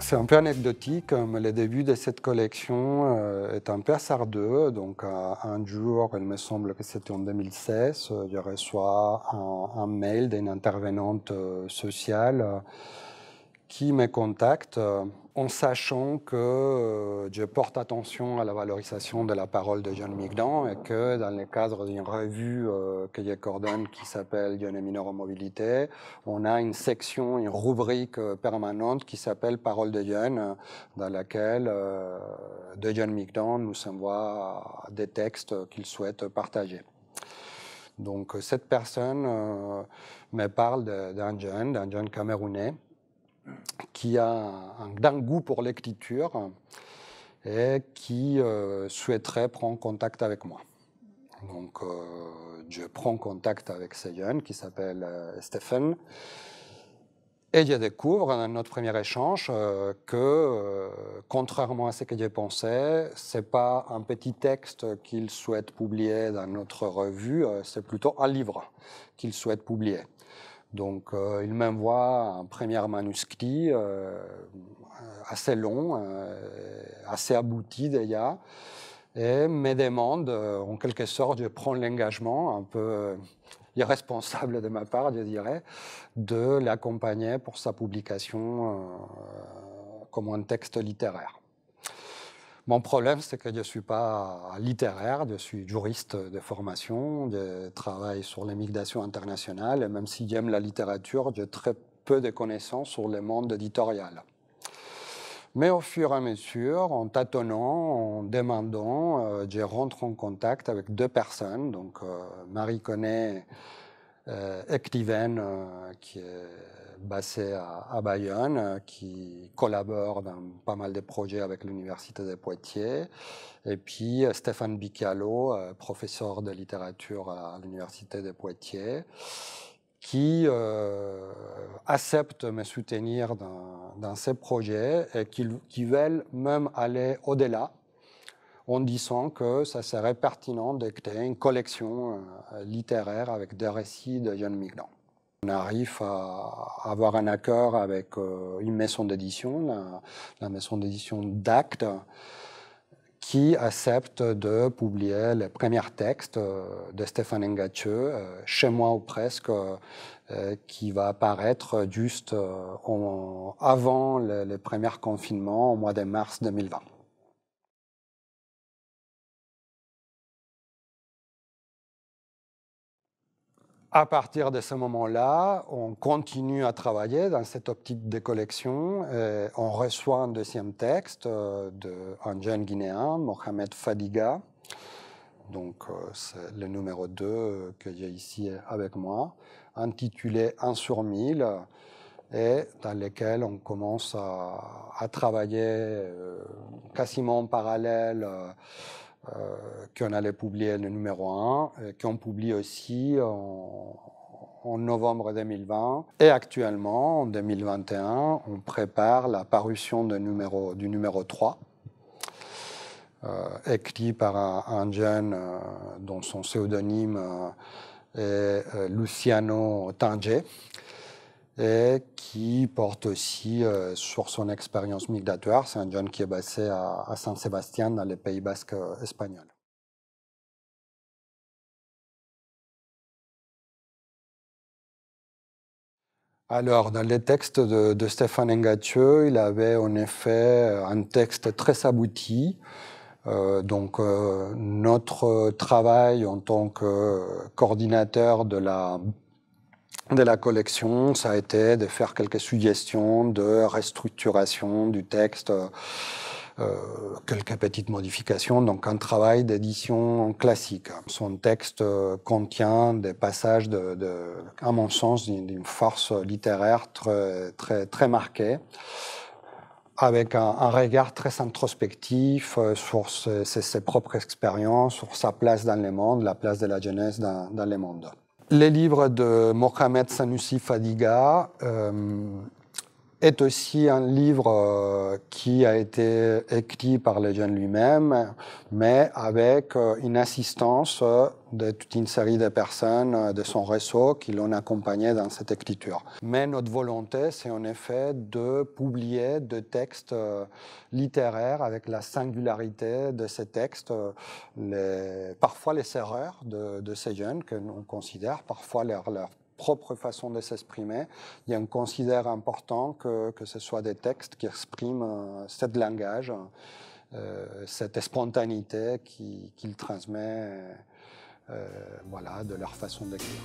c'est un peu anecdotique, mais le début de cette collection est un peu hasardeux. Donc, un jour, il me semble que c'était en 2016, je reçois un mail d'une intervenante sociale qui me contacte en sachant que je porte attention à la valorisation de la parole de jeunes migrants et que dans le cadre d'une revue que je coordonne qui s'appelle Jeunes mineurs en mobilité, on a une section, une rubrique permanente qui s'appelle Parole de jeunes, dans laquelle de jeunes migrants nous envoient des textes qu'ils souhaitent partager. Donc cette personne me parle d'un jeune camerounais, qui a un grand goût pour l'écriture et qui souhaiterait prendre contact avec moi. Donc, je prends contact avec ce jeune qui s'appelle Stéphane et je découvre dans notre premier échange que, contrairement à ce que j'ai pensé, ce n'est pas un petit texte qu'il souhaite publier dans notre revue, c'est plutôt un livre qu'il souhaite publier. Donc, il m'envoie un premier manuscrit assez long, assez abouti déjà, et me demande, en quelque sorte, je prends l'engagement un peu irresponsable de ma part, je dirais, de l'accompagner pour sa publication comme un texte littéraire. Mon problème, c'est que je ne suis pas littéraire, je suis juriste de formation, je travaille sur l'immigration internationale, et même si j'aime la littérature, j'ai très peu de connaissances sur le monde éditorial. Mais au fur et à mesure, en tâtonnant, en demandant, je rentre en contact avec deux personnes. Donc, Marie Connet, écrivaine qui est basée à Bayonne, qui collabore dans pas mal de projets avec l'Université de Poitiers. Et puis Stéphane Bicalo, professeur de littérature à l'Université de Poitiers, qui accepte de me soutenir dans ces projets et qui veulent même aller au-delà, en disant que ça serait pertinent de créer une collection littéraire avec des récits de jeunes migrants. On arrive à avoir un accord avec une maison d'édition, la maison d'édition d'Actes, qui accepte de publier les premiers textes de Stéphane Ngathie, Chez moi ou presque, qui va apparaître juste avant le premier confinement, au mois de mars 2020. À partir de ce moment-là, on continue à travailler dans cette optique de collection. Et on reçoit un deuxième texte d'un jeune Guinéen, Mohamed Fadiga. Donc, c'est le numéro 2 que j'ai ici avec moi, intitulé 1 sur 1000, et dans lequel on commence à travailler quasiment en parallèle. Qu'on allait publier le numéro 1, qu'on publie aussi en novembre 2020. Et actuellement, en 2021, on prépare la parution du numéro 3, écrit par un jeune dont son pseudonyme est Luciano Tange, et qui porte aussi sur son expérience migratoire. C'est un jeune qui est basé à San Sébastien, dans les Pays Basques espagnols. Alors, dans les textes de Stéphane Ngathie, il avait en effet un texte très abouti. Donc, notre travail en tant que coordinateur de la collection, ça a été de faire quelques suggestions de restructuration du texte, quelques petites modifications, donc un travail d'édition classique. Son texte contient des passages, à mon sens, d'une force littéraire très marquée, avec un regard très introspectif sur ses propres expériences, sur sa place dans le monde, la place de la jeunesse dans le monde. Les livres de Mohamed Sanoussi Fadiga est aussi un livre qui a été écrit par le jeune lui-même, mais avec une assistance de toute une série de personnes de son réseau qui l'ont accompagné dans cette écriture. Mais notre volonté, c'est en effet de publier des textes littéraires avec la singularité de ces textes, parfois les erreurs de ces jeunes que l'on considère, parfois leur propre façon de s'exprimer. Et on considère important que ce soit des textes qui expriment ce langage, cette spontanéité qu'il transmet voilà, de leur façon d'écrire.